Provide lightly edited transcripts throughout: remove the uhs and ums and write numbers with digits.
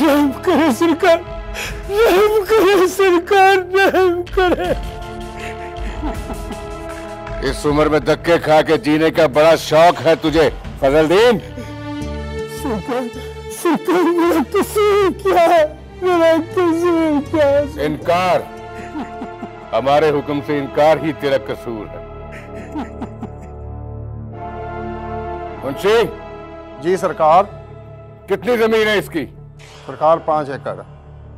रहम करे सरकार, रहम करे सरकार, रहम करे। इस उम्र में धक्के खा के जीने का बड़ा शौक है तुझे फजलुद्दीन? सरकार, सरकार मेरा कसूर क्या है? मेरा कसूर क्या है? इनकार, हमारे हुक्म से इनकार ही तेरा कसूर है। मुंशी जी सरकार। कितनी जमीन है इसकी? सरकार 5 एकड़।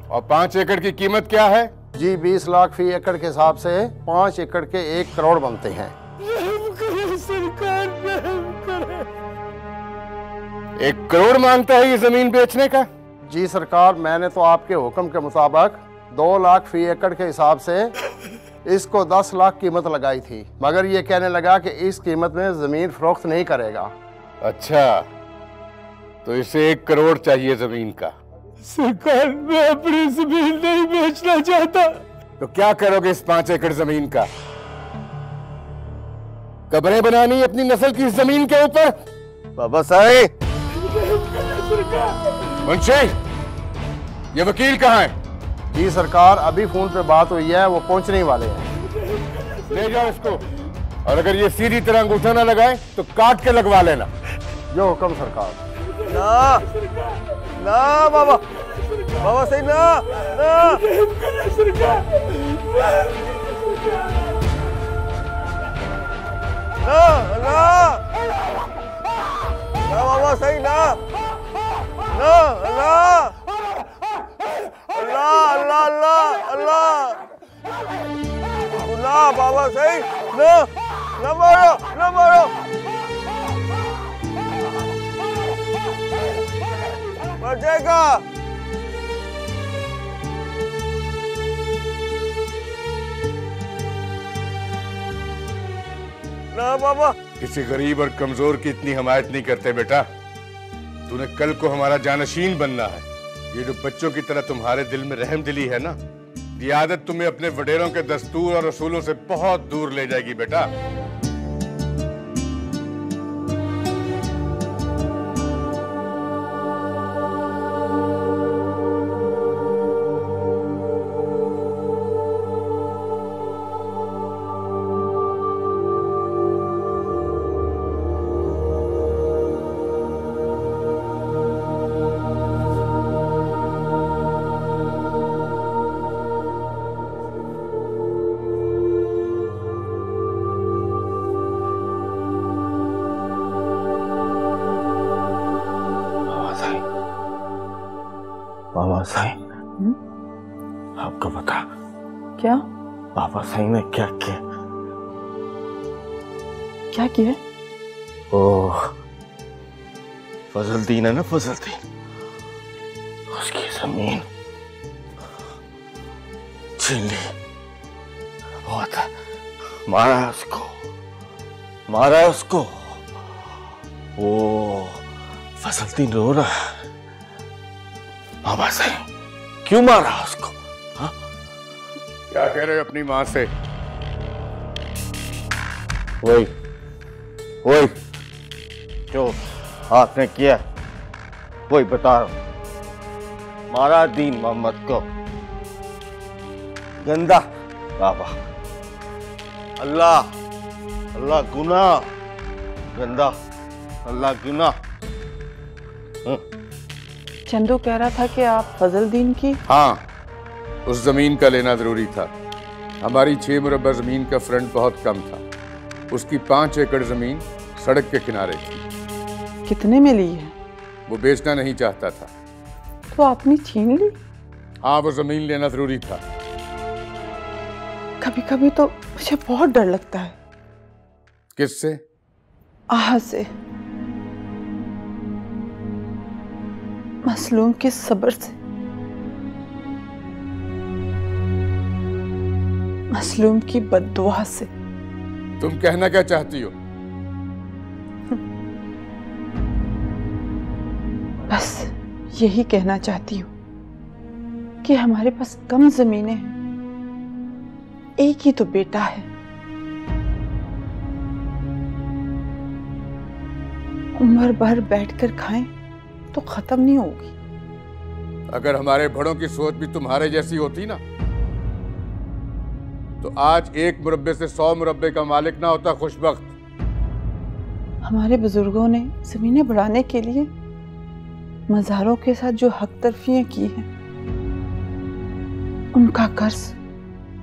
और 5 एकड़ की कीमत क्या है? जी 20 लाख फी एकड़ के हिसाब से 5 एकड़ के 1 करोड़ बनते हैं। रहम करे सरकार, रहम करे। 1 करोड़ मांगता है ये जमीन बेचने का? जी सरकार, मैंने तो आपके हुक्म के मुताबिक 2 लाख फी एकड़ के हिसाब से इसको 10 लाख कीमत लगाई थी, मगर ये कहने लगा कि इस कीमत में जमीन फरोख्त नहीं करेगा। अच्छा, तो इसे 1 करोड़ चाहिए जमीन का? सरकार, मैं अपनी जमीन नहीं बेचना चाहता। तो क्या करोगे इस 5 एकड़ जमीन का? कब्रें बनानी अपनी नस्ल की जमीन के ऊपर? बाबा साहब। मुंशी, ये वकील कहाँ है? जी सरकार, अभी फोन पे बात हुई है, वो पहुंचने ही वाले हैं। ले जाओ इसको, और अगर ये सीधी तरह अंगूठा ना लगाए तो काट के लगवा लेना। जो हुक्म सरकार। ना ना बाबा, बाबा सही ना ना। ना ना ना बाबा सही ना ना ना। अल्लाह अल्लाह अल्लाह अल्लाह। ना बाबा सही ना, ना मारो ना मारो। मर जाएगा। ना बाबा। किसी गरीब और कमजोर की इतनी हमायत नहीं करते बेटा। तूने कल को हमारा जानशीन बनना है। ये जो बच्चों की तरह तुम्हारे दिल में रहम दिली है ना, ये आदत तुम्हें अपने वडेरों के दस्तूर और असूलों से बहुत दूर ले जाएगी बेटा। बाबा साईं, आपको पता क्या? बाबा साईं ने क्या किया? क्या किया? ओह, फजलुद्दीन है ना, फजलुद्दीन, उसकी जमीन छीन ली। बहुत मारा है उसको, मारा है उसको। वो फजलुद्दीन रो रहा है। बाबा साईं, क्यों मारा उसको? हाँ? क्या कह रहे हो अपनी माँ से? वही वही जो आपने किया, वही बता रहा हूं। मारा दीन मोहम्मद को, गंदा बाबा। अल्लाह अल्लाह गुनाह, गंदा अल्लाह गुनाह। चंदू कह रहा था कि आप फजलुद्दीन की। हाँ, उस जमीन का लेना जरूरी था। हमारी 6 मुरब्बा जमीन का फ्रंट बहुत कम था। उसकी 5 एकड़ जमीन सड़क के किनारे थी। कितने में ली है? वो बेचना नहीं चाहता था। तो आपने छीन ली? हाँ, वो जमीन लेना जरूरी था। कभी कभी तो मुझे बहुत डर लगता है। किससे? आहा से, मसलूम के सब्र से, मसलूम की बद्दुआ से। तुम कहना क्या चाहती हो? बस यही कहना चाहती हूँ कि हमारे पास कम जमीनें हैं, एक ही तो बेटा है। उम्र भर बैठकर खाएं तो खत्म नहीं होगी। अगर हमारे बड़ों की सोच भी तुम्हारे जैसी होती ना, तो आज एक मुरब्बे से 100 मुरब्बे का मालिक ना होता खुशबख्त। हमारे बुजुर्गों ने जमीनें बढ़ाने के लिए मज़ारों के साथ जो हक तरफियां की हैं, उनका कर्ज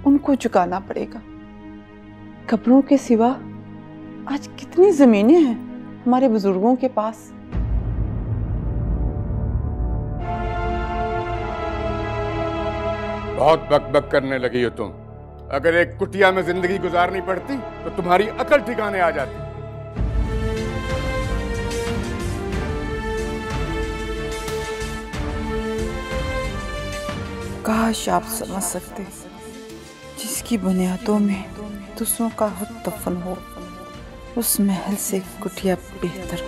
उनको चुकाना पड़ेगा। कब्रों के सिवा आज कितनी जमीनें हैं हमारे बुजुर्गों के पास। बहुत बकबक करने लगी हो तुम। अगर एक कुटिया में जिंदगी गुजारनी पड़ती तो तुम्हारी अकल ठिकाने आ जाती। काश आप समझ सकते, जिसकी बुनियादों में दूसरों का हक दफन हो, उस महल से कुटिया बेहतर।